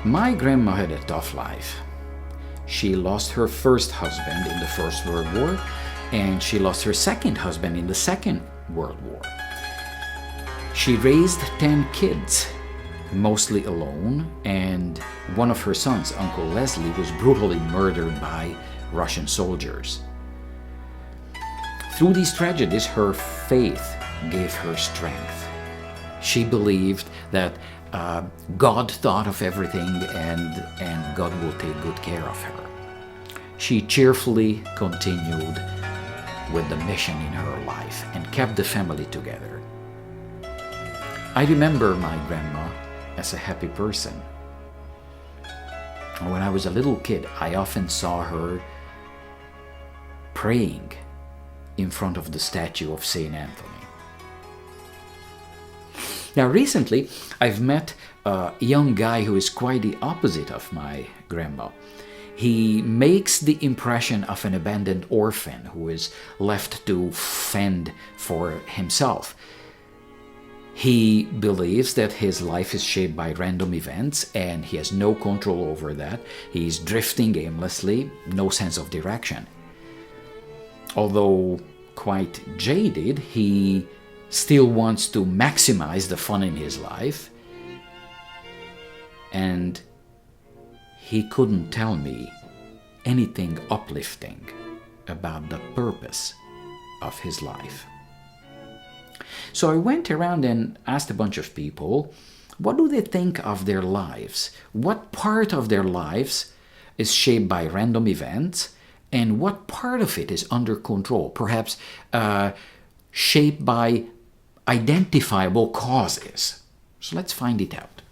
My grandma had a tough life. She lost her first husband in the First World War, and she lost her second husband in the Second World War. She raised 10 kids, mostly alone, and one of her sons, Uncle Leslie, was brutally murdered by Russian soldiers. Through these tragedies, her faith gave her strength. She believed that God thought of everything and God will take good care of her. She cheerfully continued with the mission in her life and kept the family together. I remember my grandma as a happy person. When I was a little kid, I often saw her praying in front of the statue of Saint Anthony. Now recently, I've met a young guy who is quite the opposite of my grandma. He makes the impression of an abandoned orphan who is left to fend for himself. He believes that his life is shaped by random events and he has no control over that. He's drifting aimlessly, no sense of direction. Although quite jaded, he still wants to maximize the fun in his life, and he couldn't tell me anything uplifting about the purpose of his life. So I went around and asked a bunch of people, what do they think of their lives? What part of their lives is shaped by random events, and what part of it is under control, perhaps shaped by identifiable causes? So let's find it out.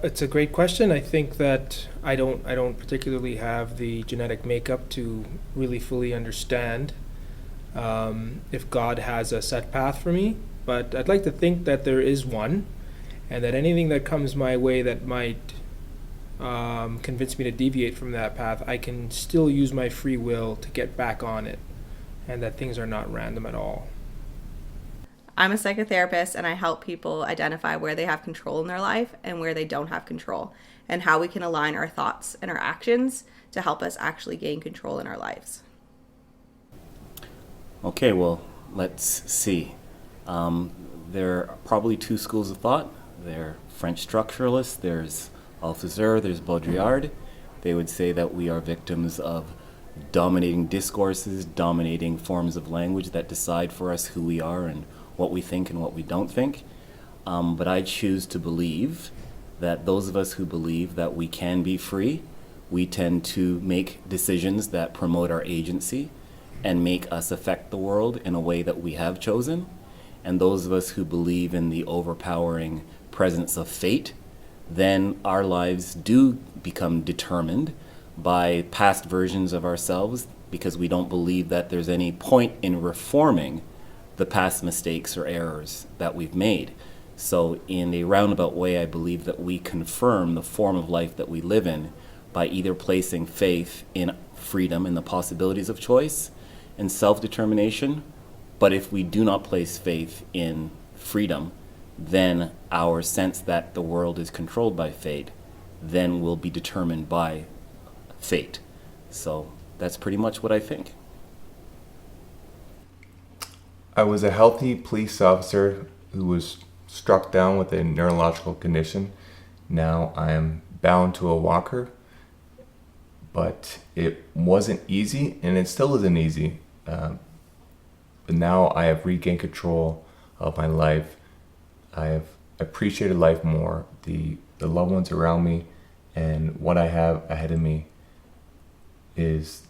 It's a great question. I think that I don't particularly have the genetic makeup to really fully understand if God has a set path for me, but I'd like to think that there is one, and that anything that comes my way that might convince me to deviate from that path, I can still use my free will to get back on it, and that things are not random at all. I'm a psychotherapist, and I help people identify where they have control in their life and where they don't have control, and how we can align our thoughts and our actions to help us actually gain control in our lives. Okay, well, let's see. There are probably two schools of thought. There are French structuralists, there's Althusser, there's Baudrillard. They would say that we are victims of dominating discourses, dominating forms of language that decide for us who we are and what we think and what we don't think. But I choose to believe that those of us who believe that we can be free, we tend to make decisions that promote our agency and make us affect the world in a way that we have chosen. And those of us who believe in the overpowering presence of fate, then our lives do become determined by past versions of ourselves, because we don't believe that there's any point in reforming the past mistakes or errors that we've made. So in a roundabout way, I believe that we confirm the form of life that we live in by either placing faith in freedom and the possibilities of choice and self-determination. But if we do not place faith in freedom, then our sense that the world is controlled by fate then will be determined by fate. So that's pretty much what I think. I was a healthy police officer who was struck down with a neurological condition. Now I am bound to a walker, but it wasn't easy, and it still isn't easy. But now I have regained control of my life. I have appreciated life more, the loved ones around me, and what I have ahead of me is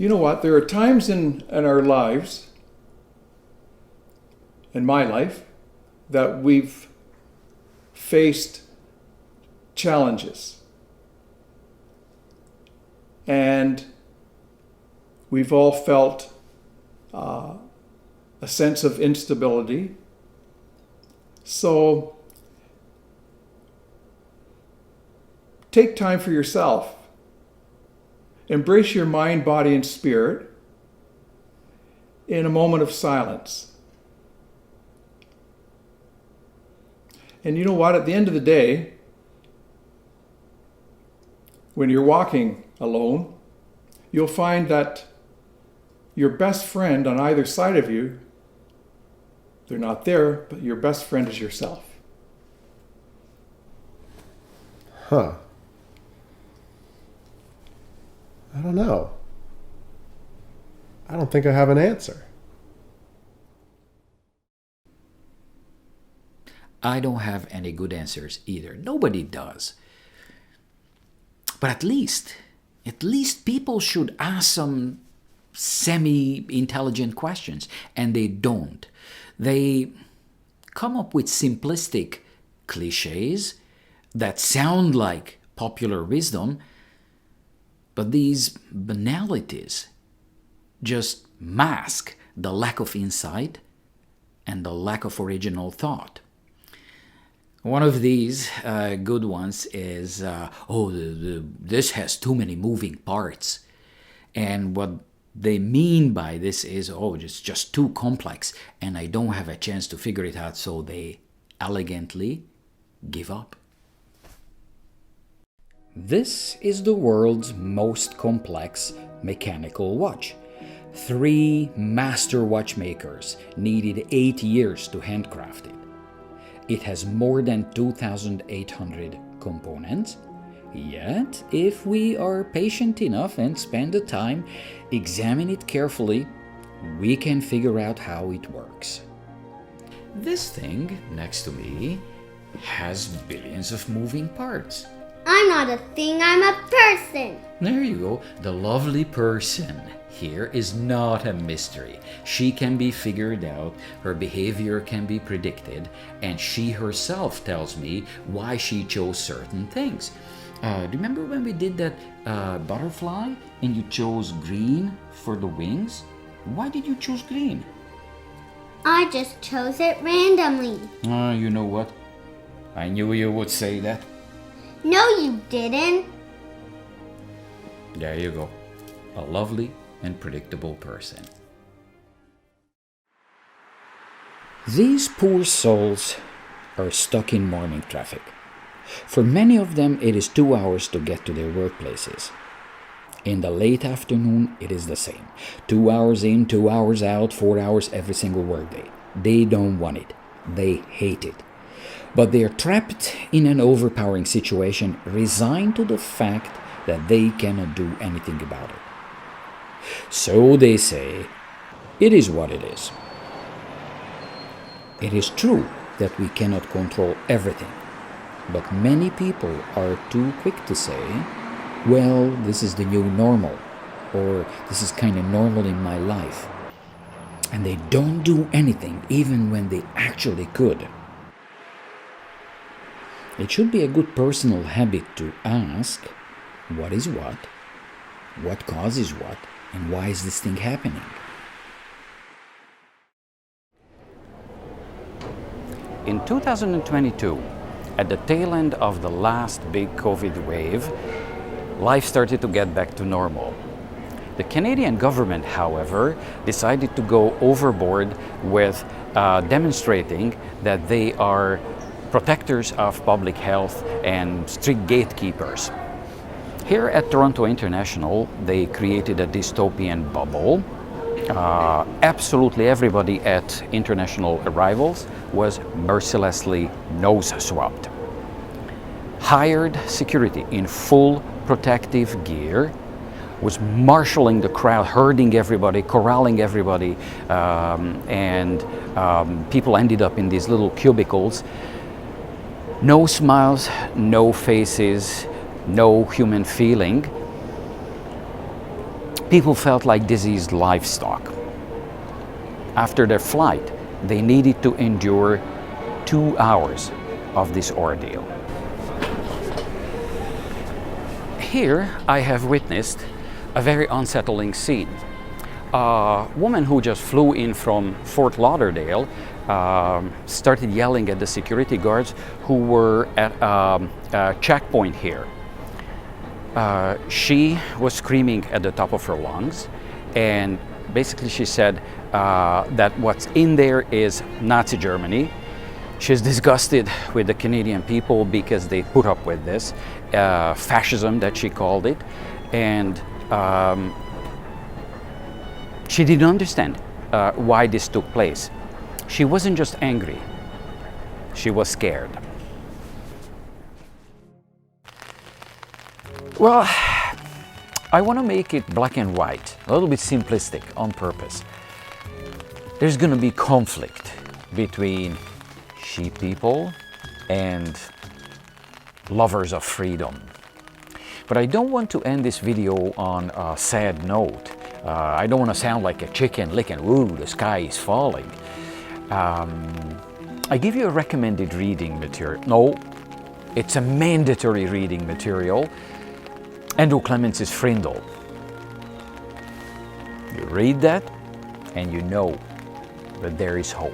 You know what? There are times in our lives, in my life, that we've faced challenges. And we've all felt a sense of instability. So take time for yourself. Embrace your mind, body, and spirit. in a moment of silence. And you know what? At the end of the day, when you're walking alone, you'll find that your best friend on either side of you, they're not there, but your best friend is yourself. Huh. I don't know. I don't think I have an answer. I don't have any good answers either. Nobody does. But at least people should ask some semi-intelligent questions, and they don't. They come up with simplistic cliches that sound like popular wisdom, but these banalities just mask the lack of insight and the lack of original thought. One of these good ones is, this has too many moving parts. And what they mean by this is, it's just too complex and I don't have a chance to figure it out, so they elegantly give up. This is the world's most complex mechanical watch. 3 master watchmakers needed 8 years to handcraft it. It has more than 2,800 components. Yet, if we are patient enough and spend the time, examine it carefully, we can figure out how it works. This thing next to me has billions of moving parts. I'm not a thing, I'm a person. There you go, the lovely person here is not a mystery. She can be figured out, her behavior can be predicted, and she herself tells me why she chose certain things. Do you remember when we did that butterfly and you chose green for the wings? Why did you choose green? I just chose it randomly. You know what? I knew you would say that. No, you didn't. There you go. A lovely and predictable person. These poor souls are stuck in morning traffic. For many of them, it is 2 hours to get to their workplaces. In the late afternoon, it is the same. 2 hours in, 2 hours out, 4 hours every single workday. They don't want it. They hate it. But they are trapped in an overpowering situation, resigned to the fact that they cannot do anything about it. So they say, it is what it is. It is true that we cannot control everything, but many people are too quick to say, well, this is the new normal, or this is kind of normal in my life. And they don't do anything even when they actually could. It should be a good personal habit to ask, what is what causes what, and why is this thing happening? In 2022, at the tail end of the last big COVID wave, life started to get back to normal. The Canadian government, however, decided to go overboard with demonstrating that they are protectors of public health and strict gatekeepers. Here at Toronto International, they created a dystopian bubble. Absolutely everybody at international arrivals was mercilessly nose-swabbed. Hired security in full protective gear was marshalling the crowd, herding everybody, corralling everybody, and people ended up in these little cubicles. No smiles, no faces, no human feeling. People felt like diseased livestock. After their flight, they needed to endure 2 hours of this ordeal. Here I have witnessed a very unsettling scene. A woman who just flew in from Fort Lauderdale started yelling at the security guards who were at a checkpoint here. She was screaming at the top of her lungs, and Basically, she said that what's in there is Nazi Germany. She's disgusted with the Canadian people because they put up with this fascism, that she called it, and she didn't understand why this took place. She wasn't just angry, she was scared. Well, I want to make it black and white, a little bit simplistic on purpose. There's going to be conflict between sheep people and lovers of freedom. But I don't want to end this video on a sad note. I don't want to sound like a chicken licking, ooh, the sky is falling. I give you a recommended reading material. No, it's a mandatory reading material. Andrew Clements' Frindle. You read that and you know that there is hope.